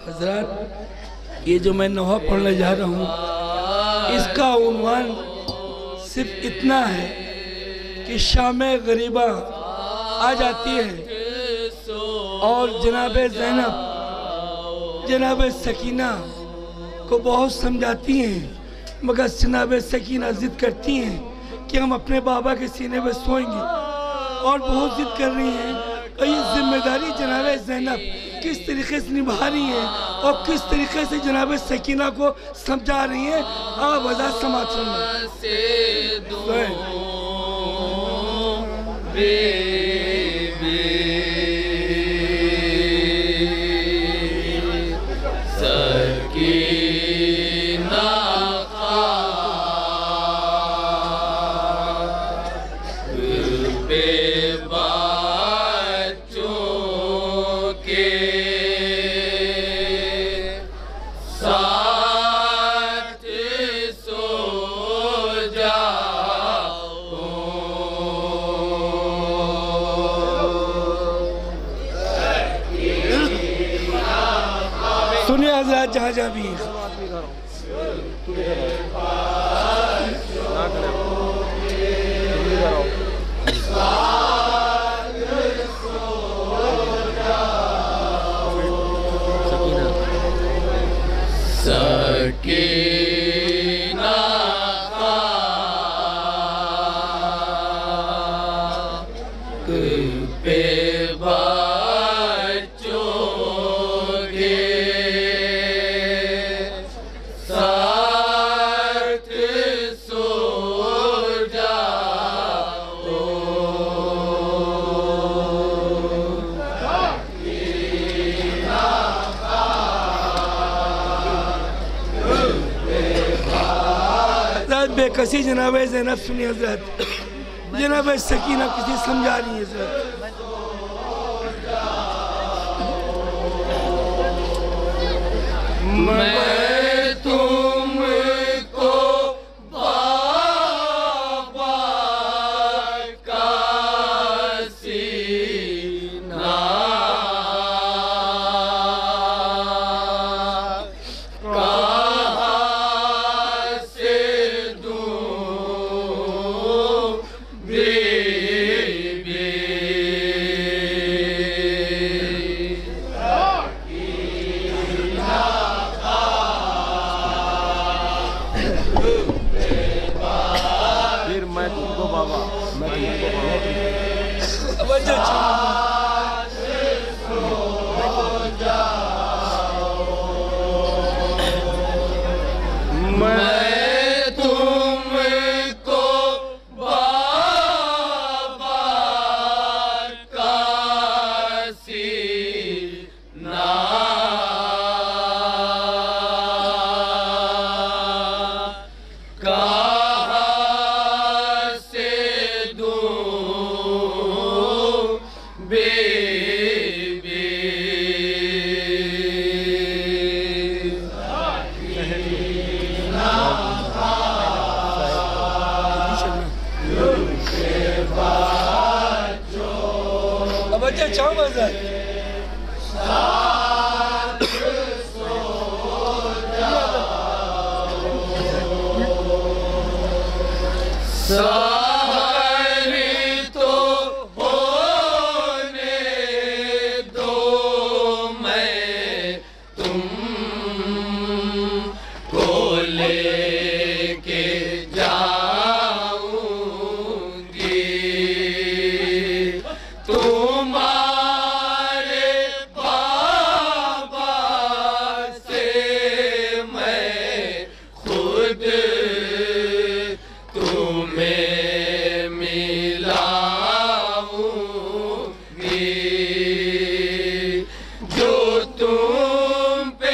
हजरत, ये जो मैं नोहा पढ़ने जा रहा हूँ, इसका उन्वान सिर्फ इतना है कि शामे गरीबा आ जाती है और जनाब ज़ैनब जनाब सकीना को बहुत समझाती हैं, मगर जनाब सकीना ज़िद करती हैं कि हम अपने बाबा के सीने में सोएंगे, और बहुत ज़िद कर रही हैं। और ये जिम्मेदारी जनाब ज़ैनब किस तरीके से निभा रही हैं और किस तरीके से जनाब सकीना को समझा रही हैं, आप वजह समाज सुनिए हजरत, जहाँ जहाँ भी बेकसी जनाब ज़ैनब सुनी हजरत, जनाब सकीना किसी समझा रही है हजरत। मैं तुमको बाबा का सीना जो तुम पे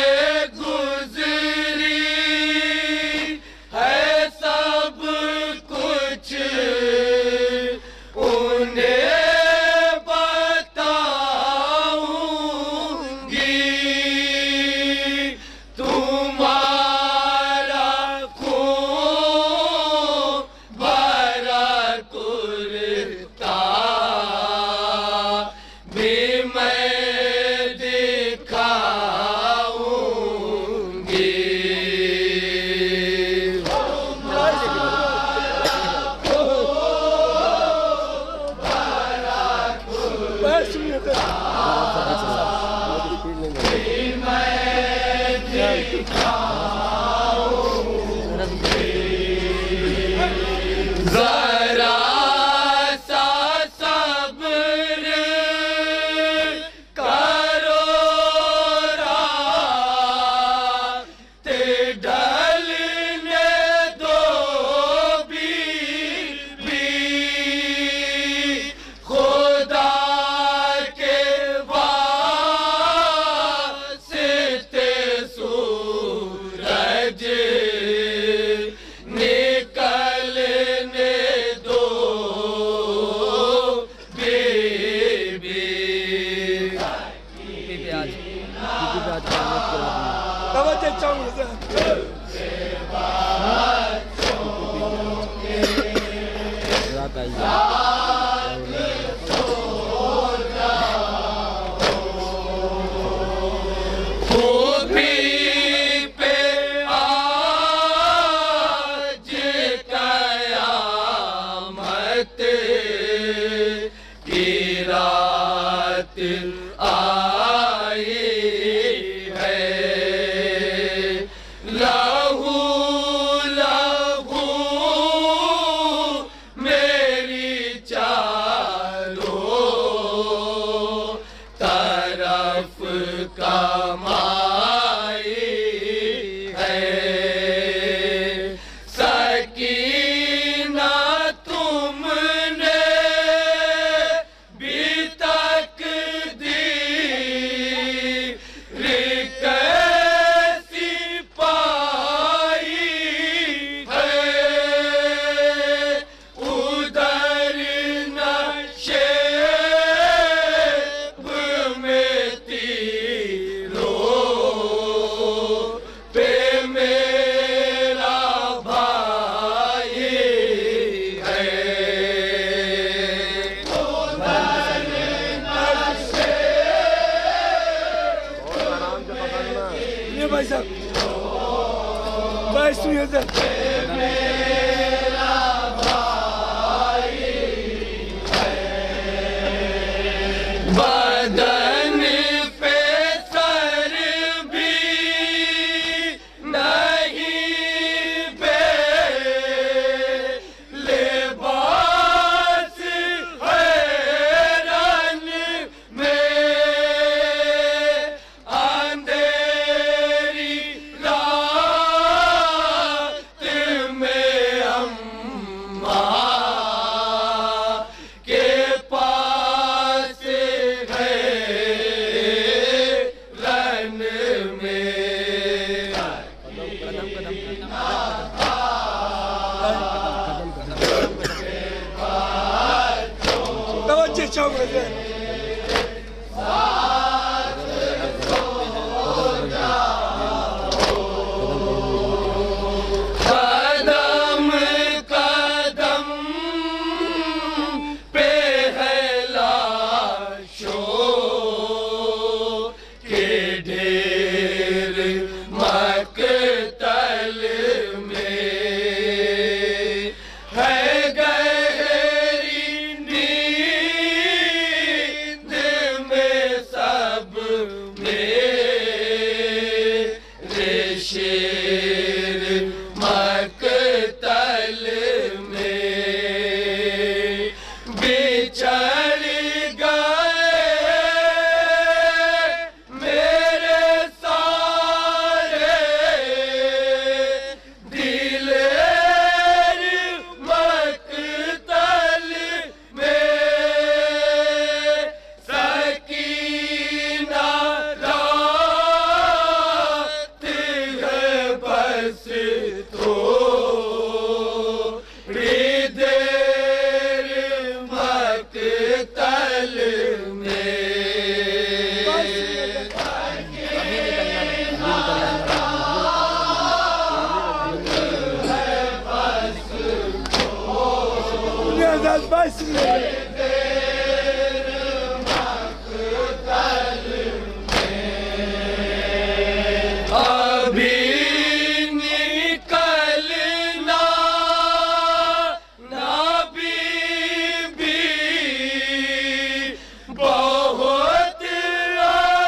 बहुत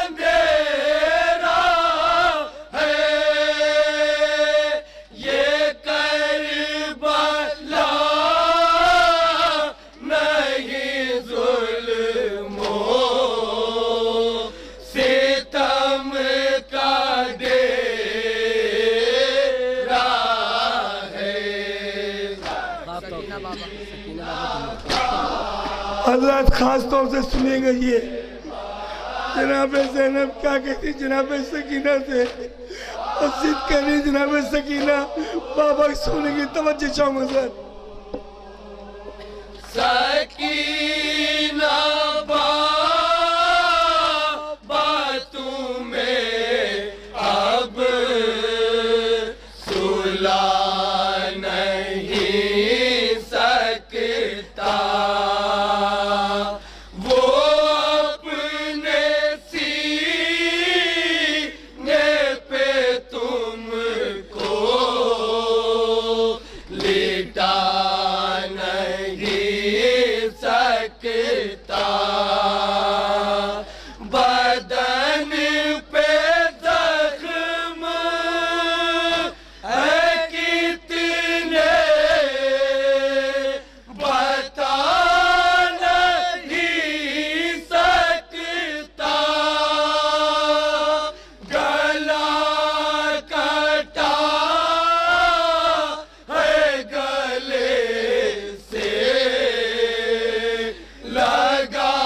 अंधेरा है हजरत खास तौर से सुनिएगा ये जनाब ज़ैनब क्या कहती जनाब सकीना से और जिद कह रही जनाब सकीना बाबा सोने की तवज्जो चाहूंगा सर। सकीना बाबा तुम्हें अब सुला नहीं सकता, वो अपने सीने पे तुमको लिटा नहीं सकता, बदन पे जख्म है कितने बता नहीं सकता, गला कटा है गले से लगा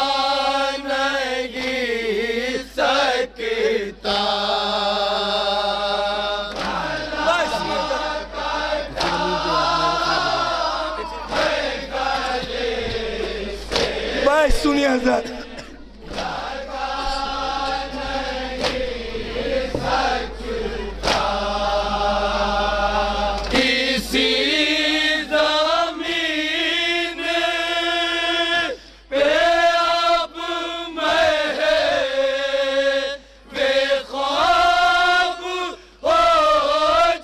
नहीं सकता। बस सुनिए हजरत किसी ज़मीन पे अब मैं बेख्वाब हो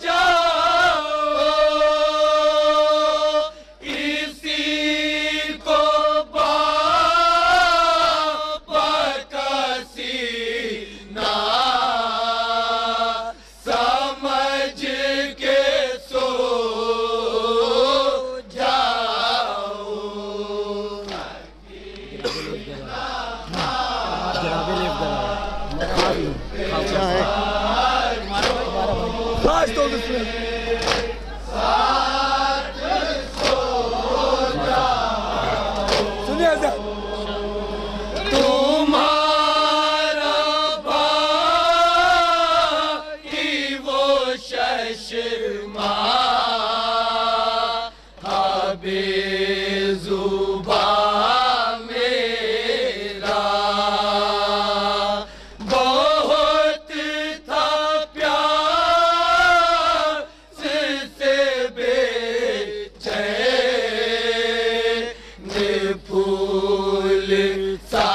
जाओ, इसी को बाबा का सीना समझ के सो जाओ। खास तौर से सुनिए सुनिए हजरत तुम्हारा भाई वो शशमा बेजुबा मेरा बहुत था प्यार से बेचैन फूल सा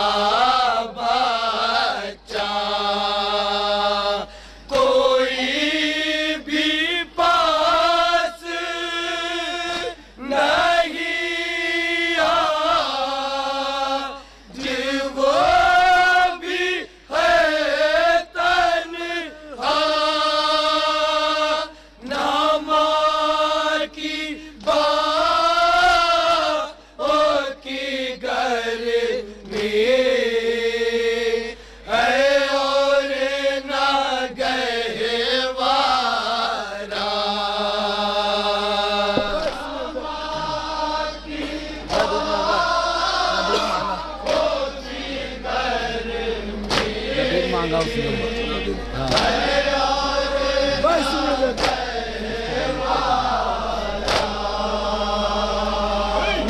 बच्चा, कोई भी पास नहीं आज वो भी है तन्हा, ना माँ की बाहों की गर्मी है और ना गहवारा। मांगा उसने बस सुनिए हजरत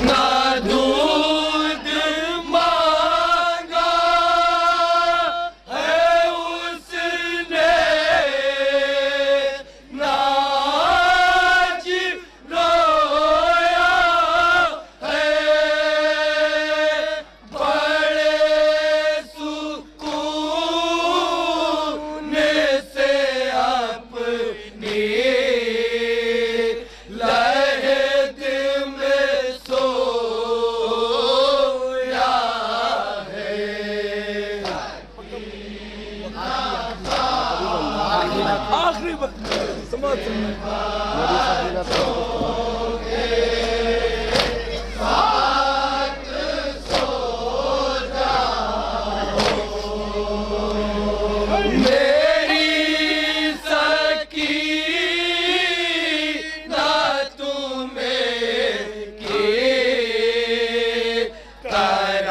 ना दूध मांगा है उसने, ना आज रोया है, बड़े सुकून से अपनी लहद में सोया है। आखिरी बात समाज सुनिए मेरी सकीना तुम्हें की तरह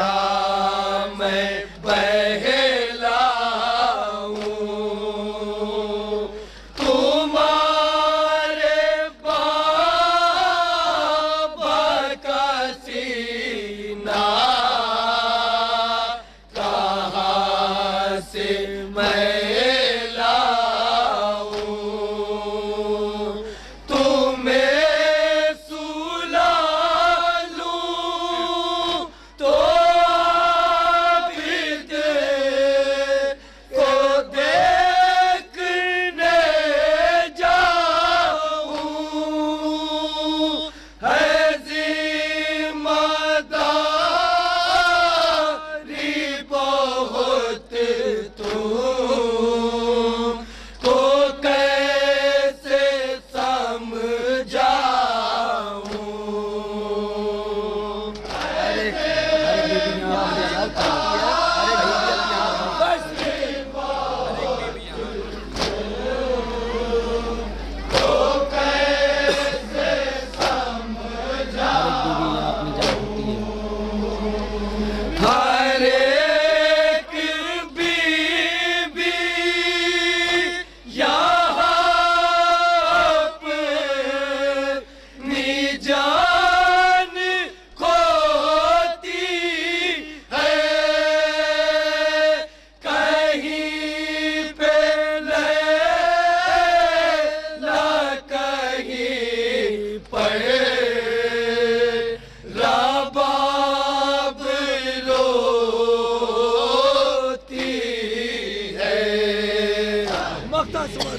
वक्त आसमान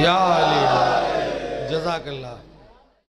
या अली जज़ाकल्लाह।